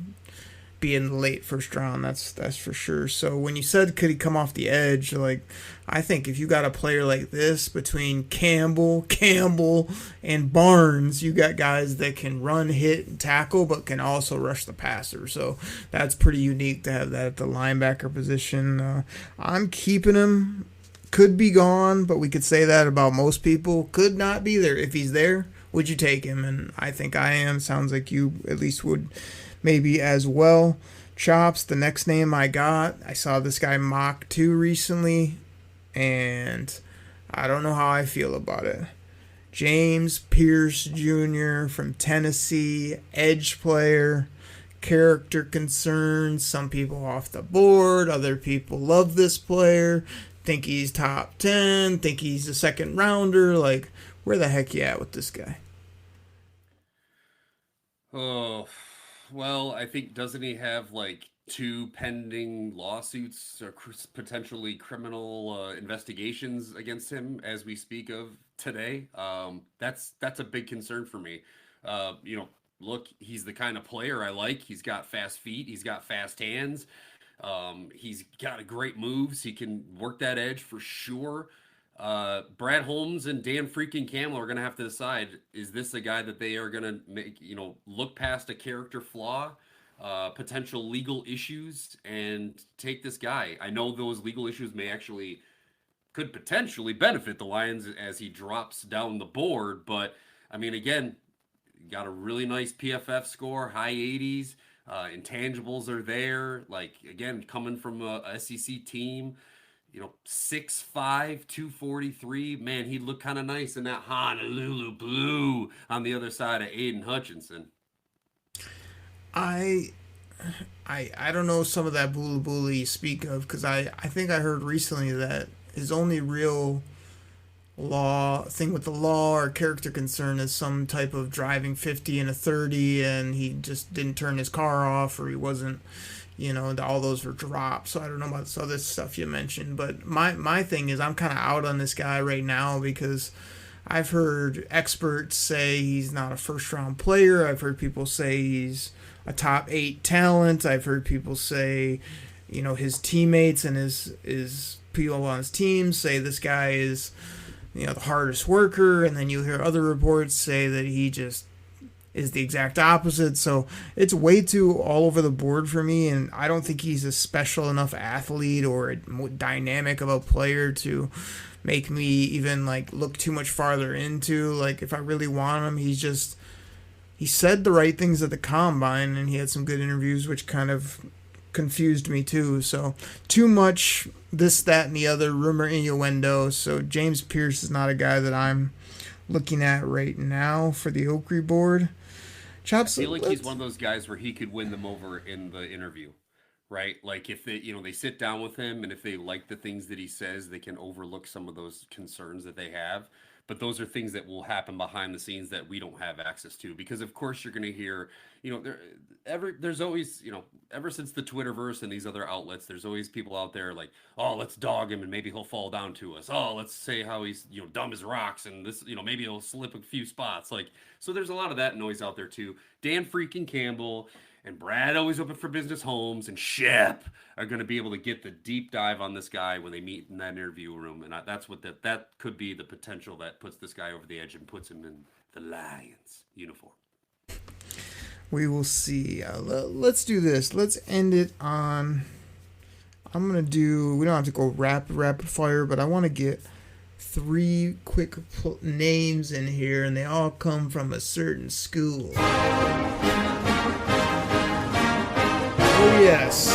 be in the late first round. That's for sure. So when you said could he come off the edge, like, I think if you got a player like this between Campbell, and Barnes, you got guys that can run, hit, and tackle, but can also rush the passer. So that's pretty unique to have that at the linebacker position. I'm keeping him. Could be gone, but we could say that about most people. Could not be there. If he's there, would you take him? And I think I am. Sounds like you at least would. Maybe as well. Chops, the next name I got, I saw this guy mock too recently, and I don't know how I feel about it. James Pierce Jr. from Tennessee, edge player, character concerns, some people off the board, other people love this player, think he's top 10, think he's a second rounder. Like, where the heck you at with this guy? Oh, well, I think, doesn't he have like 2 pending lawsuits or potentially criminal investigations against him as we speak of today? That's a big concern for me. Look, he's the kind of player I like. He's got fast feet. He's got fast hands. He's got great moves. He can work that edge for sure. Brad Holmes and Dan freaking Campbell are going to have to decide, is this a guy that they are going to make, look past a character flaw, potential legal issues, and take this guy? I know those legal issues could potentially benefit the Lions as he drops down the board. But I mean, again, got a really nice PFF score, high 80s, intangibles are there. Like, again, coming from a SEC team, 6'5", 243. Man, he'd look kind of nice in that Honolulu blue on the other side of Aiden Hutchinson. I don't know some of that bula you speak of, because I think I heard recently that his only real thing with the law or character concern is some type of driving 50 in a 30, and he just didn't turn his car off, or he wasn't, all those were dropped. So I don't know about this other stuff you mentioned, but my thing is I'm kind of out on this guy right now, because I've heard experts say he's not a first round player. I've heard people say he's a top 8 talent. I've heard people say, his teammates and his people on his team say this guy is, the hardest worker, and then you hear other reports say that he just is the exact opposite. So it's way too all over the board for me, and I don't think he's a special enough athlete or a dynamic of a player to make me even look too much farther into. If I really want him, he said the right things at the combine, and he had some good interviews, which kind of confused me too. So too much this, that, and the other rumor innuendo. So James Pierce is not a guy that I'm looking at right now for the Oakley board. Chops, I feel like he's one of those guys where he could win them over in the interview, right? Like, if they, they sit down with him, and if they like the things that he says, they can overlook some of those concerns that they have. But those are things that will happen behind the scenes that we don't have access to, because of course you're going to hear, there's always, ever since the Twitterverse and these other outlets, there's always people out there like, oh, let's dog him and maybe he'll fall down to us. Oh, let's say how he's, dumb as rocks, and this, maybe he'll slip a few spots. So there's a lot of that noise out there too. Dan freaking Campbell and Brad Always Open for Business Holmes and Shep are going to be able to get the deep dive on this guy when they meet in that interview room. And that's what that could be the potential that puts this guy over the edge and puts him in the Lions uniform. We will see. Let's do this. Let's end it on... we don't have to go rapid fire, but I want to get 3 quick names in here, and they all come from a certain school. Oh, yes.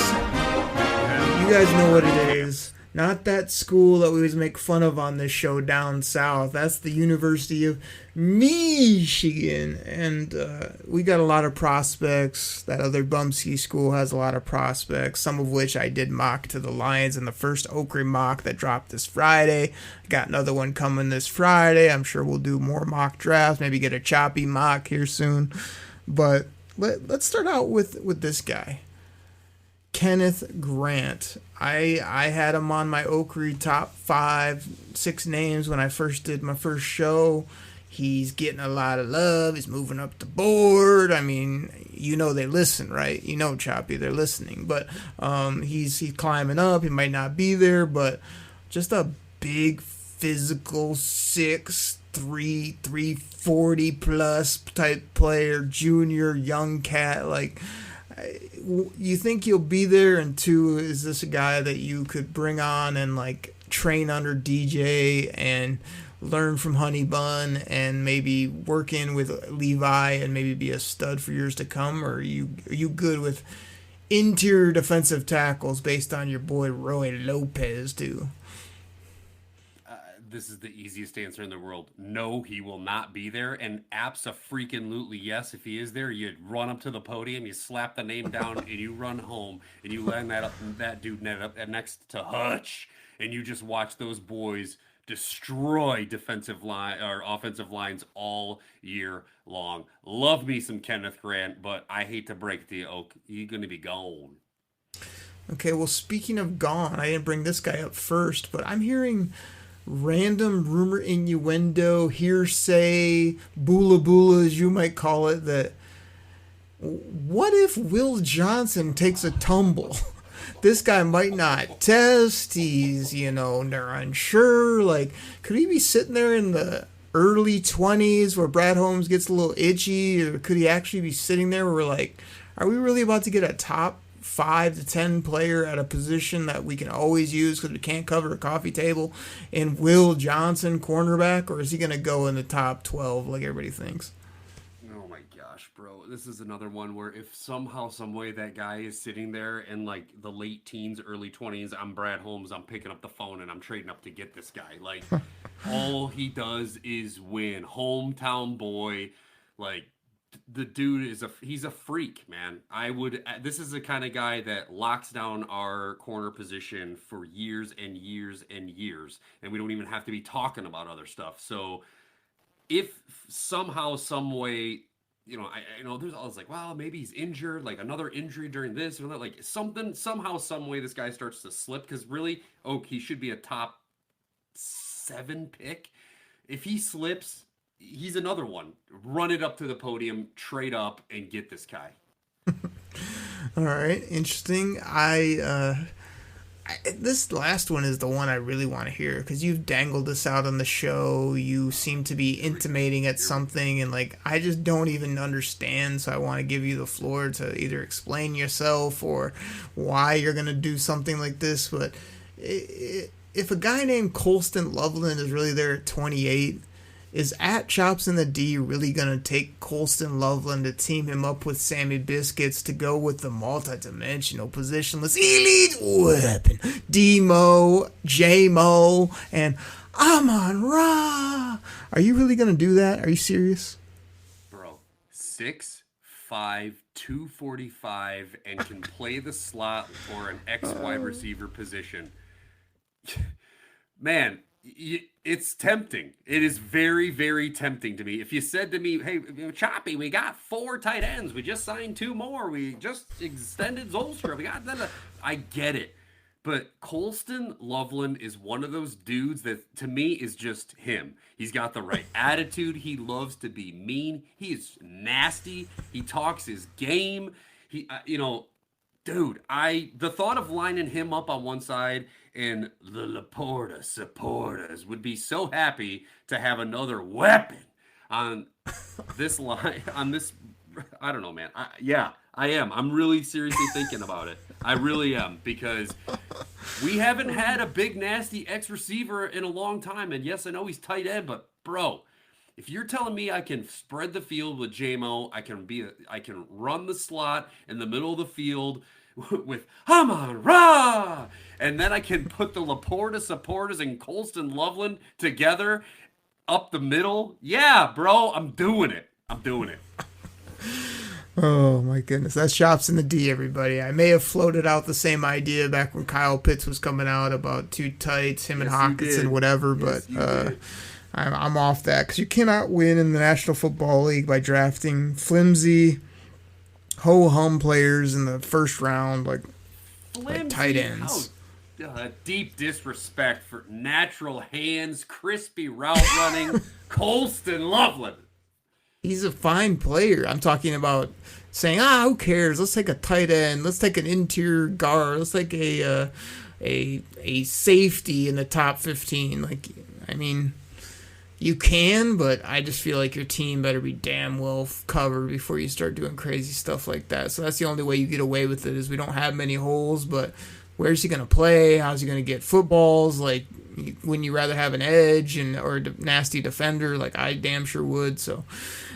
You guys know what it is. Not that school that we always make fun of on this show down south. That's the University of Michigan. And we got a lot of prospects. That other Bumsky school has a lot of prospects, some of which I did mock to the Lions in the first Oakley mock that dropped this Friday. Got another one coming this Friday. I'm sure we'll do more mock drafts, maybe get a choppy mock here soon. But let's start out with this guy, Kenneth Grant. I had him on my Oakry top 5-6 names when I first did my first show. He's getting a lot of love. He's moving up the board. I mean, they listen, right? Choppy, they're listening. But he's climbing up. He might not be there, but just a big physical 6'3", 340 plus type player, junior, young cat. Like, you think you'll be there? And two, is this a guy that you could bring on and like train under DJ and learn from Honey Bun and maybe work in with Levi and maybe be a stud for years to come? Or are you good with interior defensive tackles based on your boy Roy Lopez too? This is the easiest answer in the world. No, he will not be there. And abso-freaking-lutely yes, if he is there, you run up to the podium, you slap the name down, and you run home, and you land that dude next to Hutch, and you just watch those boys destroy defensive line or offensive lines all year long. Love me some Kenneth Grant, but I hate to break it to you, Oak. He's going to be gone. Okay, well, speaking of gone, I didn't bring this guy up first, but I'm hearing random rumor, innuendo, hearsay, bula as you might call it, that what if Will Johnson takes a tumble? This guy might not test. He's, they're unsure. Like, could he be sitting there in the early 20s where Brad Holmes gets a little itchy? Or could he actually be sitting there where we're like, are we really about to get a top 5 to 10 player at a position that we can always use because we can't cover a coffee table and Will Johnson cornerback? Or is he going to go in the top 12 like everybody thinks? Oh my gosh, bro. This is another one where if somehow, some way that guy is sitting there in like the late teens, early 20s, I'm Brad Holmes, I'm picking up the phone and I'm trading up to get this guy. Like, all he does is win. Hometown boy. Like, the dude he's a freak, man. This is the kind of guy that locks down our corner position for years and years and years, and we don't even have to be talking about other stuff. So if somehow, some way, there's always like, well, maybe he's injured, like another injury during this or that, like something, somehow, some way this guy starts to slip, because really, he should be a top 7 pick. If he slips, he's another one. Run it up to the podium, trade up, and get this guy. All right, interesting. This last one is the one I really want to hear, because you've dangled this out on the show. You seem to be intimating at something, and like I just don't even understand. So I want to give you the floor to either explain yourself or why you're gonna do something like this. But if a guy named Colston Loveland is really there at 28. Is at Chops in the D really going to take Colston Loveland to team him up with Sammy Biscuits to go with the multi-dimensional positionless elite weapon D-Mo, J-Mo, and Amon-Ra? Are you really going to do that? Are you serious? Bro, 6'5", 245, and can play the slot or an X wide receiver position. Man, it's tempting. It is very, very tempting to me. If you said to me, hey, Choppy, we got 4 tight ends. We just signed 2 more. We just extended Zolstra. We got that. I get it. But Colston Loveland is one of those dudes that, to me, is just him. He's got the right attitude. He loves to be mean. He is nasty. He talks his game. He, dude, the thought of lining him up on one side and the Laporta supporters would be so happy to have another weapon on this line, on this, I don't know, man. I am. I'm really seriously thinking about it. I really am, because we haven't had a big, nasty X receiver in a long time. And yes, I know he's tight end, but bro, if you're telling me I can spread the field with J-Mo, I can run the slot in the middle of the field with Amon-Ra, and then I can put the Laporta supporters and Colston Loveland together up the middle. Yeah, bro, I'm doing it. Oh my goodness, that's Chops in the D, everybody. I may have floated out the same idea back when Kyle Pitts was coming out about 2 tights, him and Hawkinson, whatever, but I'm off that, because you cannot win in the National Football League by drafting flimsy ho-hum players in the first round, like tight ends. Deep disrespect for natural hands, crispy route running, Colston Loveland. He's a fine player. I'm talking about saying, who cares? Let's take a tight end. Let's take an interior guard. Let's take a safety in the top 15. Like, I mean, you can, but I just feel like your team better be damn well covered before you start doing crazy stuff like that. So that's the only way you get away with it, is we don't have many holes, but where's he going to play? How's he going to get footballs? Like, wouldn't you rather have an edge or a nasty defender? Like, I damn sure would. So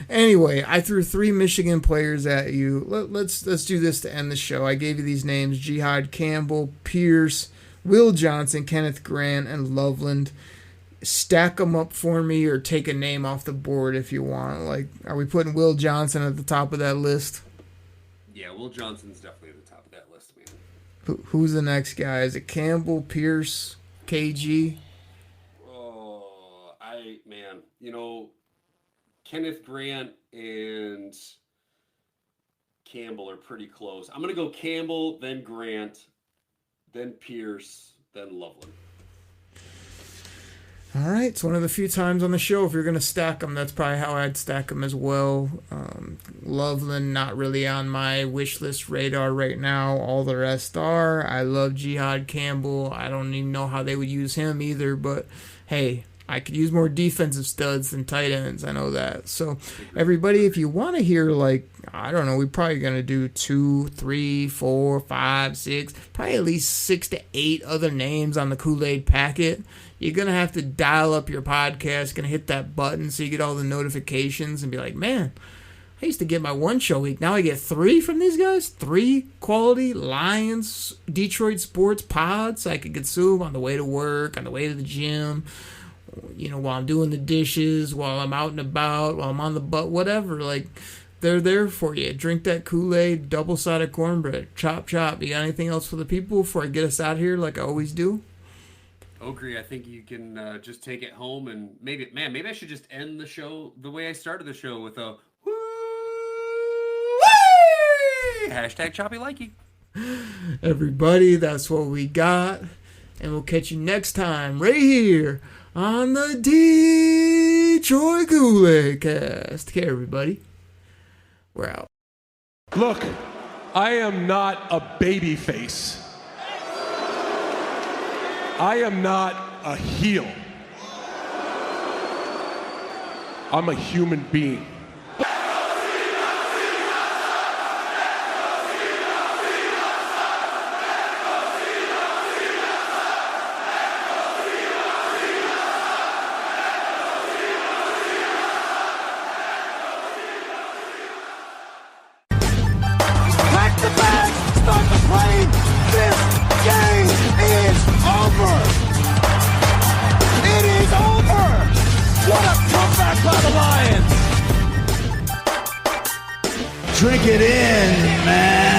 anyway, I threw 3 Michigan players at you. Let's do this to end the show. I gave you these names: Jihad Campbell, Pierce, Will Johnson, Kenneth Grant, and Loveland. Stack them up for me, or take a name off the board if you want. Like, are we putting Will Johnson at the top of that list? Yeah, Will Johnson's definitely at the top of that list, man. Who's the next guy? Is it Campbell, Pierce, KG? Oh, Kenneth Grant and Campbell are pretty close. I'm going to go Campbell, then Grant, then Pierce, then Loveland. All right, it's one of the few times on the show, if you're going to stack them, that's probably how I'd stack them as well. Loveland, not really on my wish list radar right now. All the rest are. I love Jihad Campbell. I don't even know how they would use him either, but hey, I could use more defensive studs than tight ends. I know that. So, everybody, if you want to hear, like, I don't know, we're probably going to do 2, 3, 4, 5, 6, probably at least 6 to 8 other names on the Kool-Aid packet. You're going to have to dial up your podcast, going to hit that button so you get all the notifications and be like, man, I used to get my 1 show a week. Now I get 3 from these guys. 3 quality Lions, Detroit sports pods I could consume on the way to work, on the way to the gym, while I'm doing the dishes, while I'm out and about, while I'm on the butt, whatever. Like, they're there for you. Drink that Kool-Aid, double-sided cornbread, chop, chop. You got anything else for the people before I get us out here like I always do? Ogre, I think you can just take it home, and maybe I should just end the show the way I started the show, with a woo-wee! Hashtag choppy likey. Everybody, that's what we got, and we'll catch you next time right here on the Detroit Koolaid Cast. Okay, everybody, we're out. Look, I am not a baby face. I am not a heel. I'm a human being. Drink it in, man.